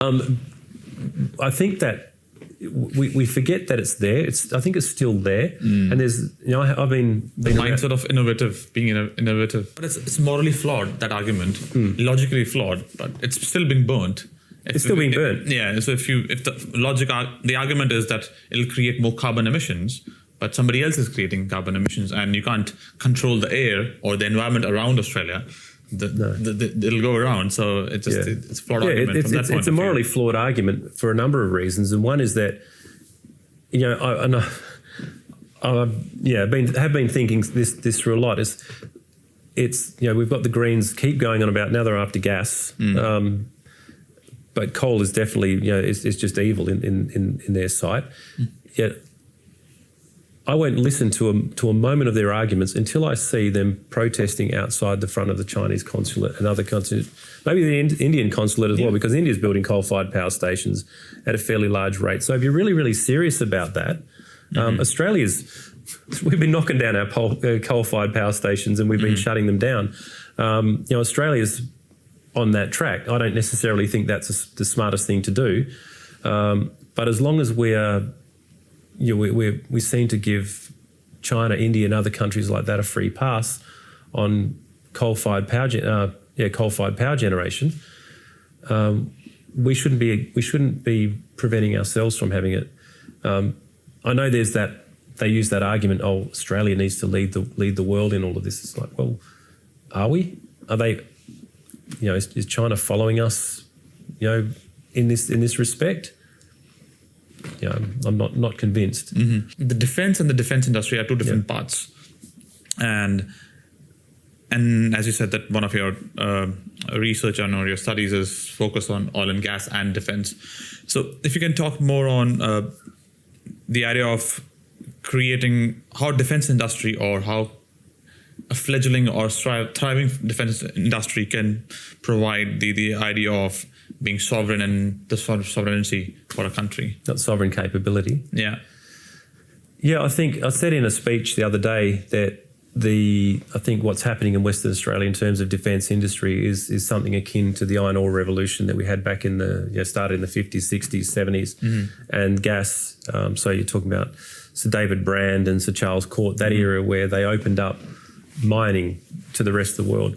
I think that we forget that it's there. I think it's still there, and there's I've been mindset of being innovative, but it's morally flawed. That argument, logically flawed, but it's still being burnt. It's still being burnt. Yeah. So if the argument is that it'll create more carbon emissions, but somebody else is creating carbon emissions, and you can't control the air or the environment around Australia. It'll go around. So it's just it's a flawed argument. It's a morally flawed argument for a number of reasons, and one is that have been thinking this through a lot. It's we've got the Greens keep going on about now they're after gas, but coal is definitely it's just evil in their sight. Yet I won't listen to a moment of their arguments until I see them protesting outside the front of the Chinese consulate and other consulate, maybe the Indian consulate as well, because India's building coal-fired power stations at a fairly large rate. So if you're really, really serious about that, we've been knocking down our coal-fired power stations and we've been shutting them down. Australia's on that track. I don't necessarily think that's the smartest thing to do, but as long as we seem to give China, India, and other countries like that a free pass on coal-fired power generation. We shouldn't be preventing ourselves from having it. I know they use that argument. Oh, Australia needs to lead the world in all of this. It's like, well, are we? Are they? Is China following us? In this respect? I'm not convinced. Mm-hmm. The defense and the defense industry are two different parts, and as you said, that one of your research or your studies is focused on oil and gas and defense. So, if you can talk more on the idea of creating how defense industry or how a fledgling or thriving defense industry can provide the idea of being sovereign and the sort of sovereignty for a country. Not sovereign capability. Yeah. Yeah, I think I said in a speech the other day that I think what's happening in Western Australia in terms of defence industry is something akin to the iron ore revolution that we had back in started in the 50s, 60s, 70s, and gas. So you're talking about Sir David Brand and Sir Charles Court, that era where they opened up mining to the rest of the world.